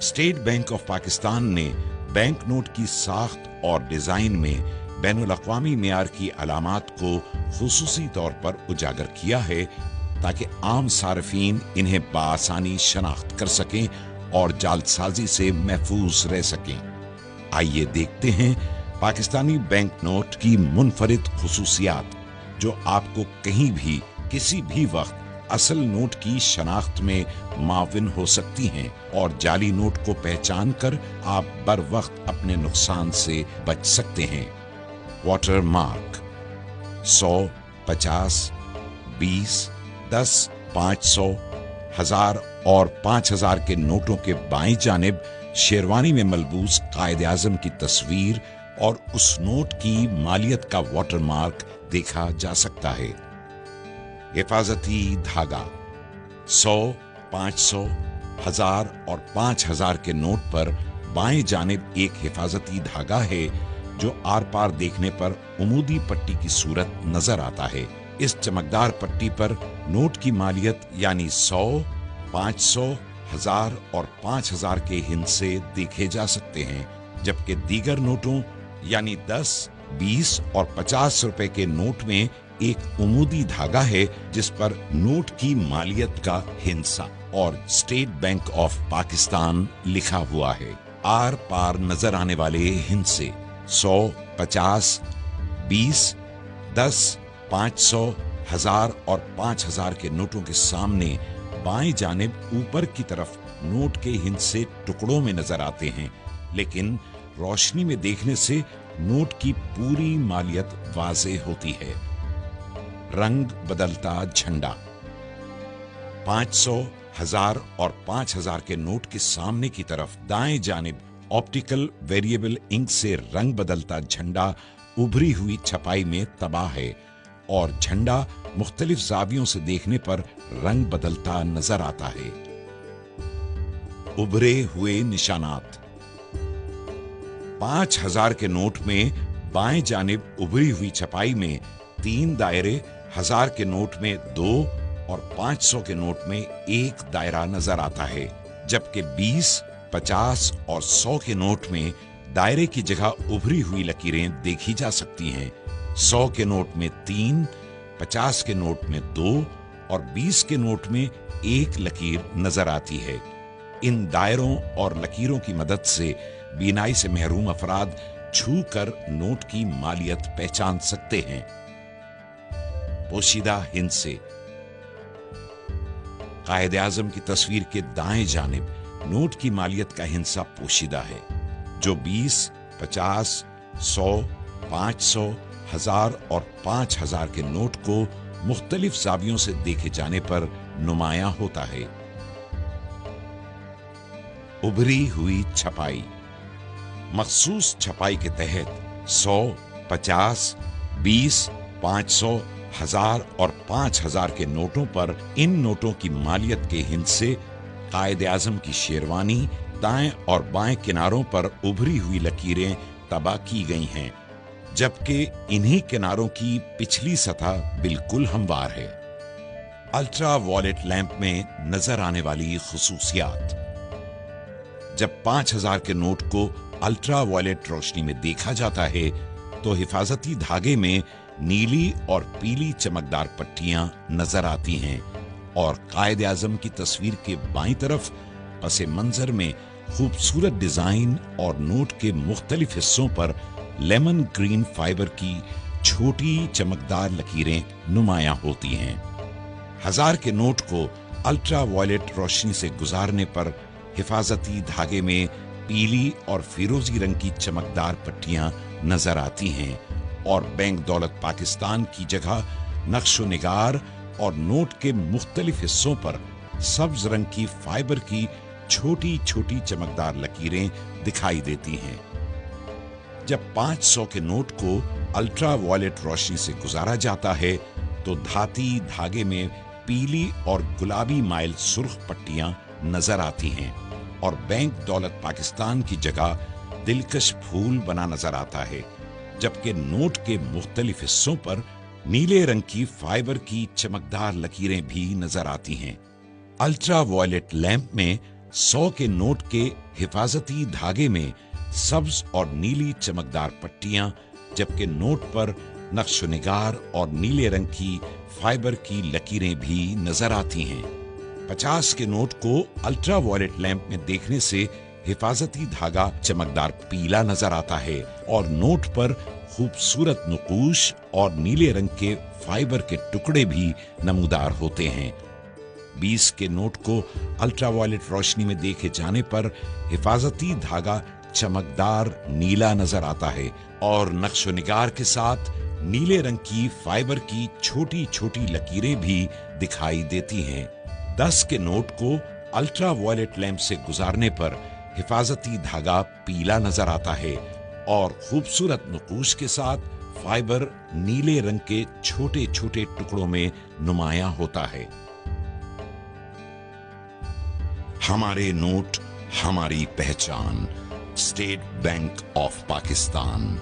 State bank of Pakistan ने bank note की साख्त और डिजाइन में बैनुल अक़वामी मेयार की अलामात को खुसूसी तौर पर उजागर किया है ताकि आम सार्फिन इन्हें बआसानी शनाख्त कर सकें और जालसाजी से महफूज रह सकें। आइए देखते हैं पाकिस्तानी बैंक नोट की मुनफरिद खुसूसियात जो आपको कहीं भी किसी भी वक्त असल नोट की शनाख्त में माविन हो सकती हैं और जाली नोट को पहचान कर आप बर वक्त अपने नुकसान से बच सकते हैं। वाटर मार्क 100, 50, 20, 10, 500, 1000 और 5000 के नोटों के बाईं जानिब शेरवानी में मलबूस कायदे आजम की तस्वीर और उस नोट की मालियत का वाटर मार्क देखा जा सकता है। हिफाजती धागा 100, 500, 1000 और 5000 के नोट पर बाएं जानिब एक हिफाजती धागा है जो आर पार देखने पर उमूदी पट्टी की सूरत नजर आता है। इस चमकदार पट्टी पर नोट की मालियत यानी 100, 500, 1000 और 5000 के हिस्से देखे जा सकते हैं, जबकि दीगर नोटों यानी 10, 20 और 50 रुपए के नोट में एक उमूदी धागा है जिस पर नोट की मालियत का हिस्सा और स्टेट बैंक ऑफ पाकिस्तान लिखा हुआ है। आर पार नजर आने वाले हिस्से 100, 50, 20, 10, 500, 1000 और 5000 के नोटों के सामने बाएं जानिब ऊपर की तरफ नोट के हिस्से टुकड़ों में नजर आते हैं, लेकिन रोशनी में देखने से नोट की पूरी मालियत वाज़ेह होती है। रंग बदलता झंडा 500, 1000 और 5000 के नोट के सामने की तरफ दाएं जानिब ऑप्टिकल वेरिएबल इंक से रंग बदलता झंडा उभरी हुई छपाई में तबाह है और झंडा मुख्तलिफ जावियों से देखने पर रंग बदलता नजर आता है। उभरे हुए निशानात 5000 के नोट में बाएं जानिब उभरी हुई छपाई में 3 दायरे, 1000 के नोट में 2 और 500 के नोट में 1 दायरा नजर आता है, जबकि 20, 50 और 100 के नोट में दायरे की जगह उभरी हुई लकीरें देखी जा सकती हैं। 100 के नोट में 3, 50 के नोट में 2 और 20 के नोट में 1 लकीर नजर आती है। इन दायरों और लकीरों की मदद से बीनाई से महरूम अफराद छू कर नोट की मालियत पहचान सकते हैं। पोशीदा हिस्से कायदे आजम की तस्वीर के दाएं जानिब नोट की मालियत का हिस्सा पोशीदा है, जो 20, 50, 100, 500, 1000 और 5000 के नोट को मुख्तलिफ जावियों से देखे जाने पर नुमायां होता है। उभरी हुई छपाई मखसूस छपाई के तहत 100, 50, 20, 500, 1000 और 5000 के नोटों पर इन नोटों की मालियत के हिस्से कायदे आजम की शेरवानी दाएं और बाएं किनारों पर उभरी हुई लकीरें तबाह की गई हैं, जबकि इन्हीं किनारों की पिछली सतह बिल्कुल हमवार है। अल्ट्रा वॉयलेट लैंप में नजर आने वाली खुसूसियात जब 5000 के नोट को अल्ट्रा वॉयलेट रोशनी में देखा जाता है तो हिफाजती धागे में नीली और पीली चमकदार पट्टियां नजर आती हैं और कायदे आजम की तस्वीर के बाईं तरफ पसे मंजर में खूबसूरत डिजाइन और नोट के मुख्तलिफ हिस्सों पर लेमन ग्रीन फाइबर की छोटी चमकदार लकीरें नुमायां होती हैं। 1000 के नोट को अल्ट्रा वॉयलेट रोशनी से गुजारने पर हिफाजती धागे में पीली और फिरोजी रंग की चमकदार पट्टियां नजर आती हैं और बैंक दौलत पाकिस्तान की जगह नक्शो निगार और नोट के मुख्तलिफ हिस्सों पर सब्ज रंग की फाइबर की छोटी छोटी चमकदार लकीरें दिखाई देती हैं। जब 500 के नोट को अल्ट्रा वॉयलेट रोशनी से गुजारा जाता है तो धाती धागे में पीली और गुलाबी माइल सुर्ख पट्टियां नजर आती हैं और बैंक दौलत पाकिस्तान की जगह दिलकश फूल बना नजर आता है, जबकि नोट के मुख्तलिफ हिस्सों पर नीले रंग की फाइबर की चमकदार लकीरें भी नजर आती हैं। अल्ट्रा वॉयलेट लैंप में 100 के नोट के हिफाजती धागे में सब्ज और नीली चमकदार पट्टियां, जबकि नोट पर नक्शो-निगार और नीले रंग की फाइबर की लकीरें भी नजर आती हैं। 50 के नोट को अल्ट्रा वायलेट लैंप में देखने से हिफाजती धागा चमकदार पीला नजर आता है और नोट पर खूबसूरत नुकूश और नीले रंग के फाइबर के टुकड़े भी नमूदार होते हैं। 20 के नोट को अल्ट्रावायलेट रोशनी में देखे जाने पर हिफाजती धागा चमकदार नीला नजर आता है और नक्शो-निगार के साथ नीले रंग की फाइबर की छोटी छोटी लकीरें भी दिखाई देती हैं। 10 के नोट को अल्ट्रावायलेट लैंप से गुजारने पर हिफाजती धागा पीला नजर आता है और खूबसूरत नुकूश के साथ फाइबर नीले रंग के छोटे छोटे टुकड़ों में नुमायां होता है। हमारे नोट, हमारी पहचान। State bank of Pakistan.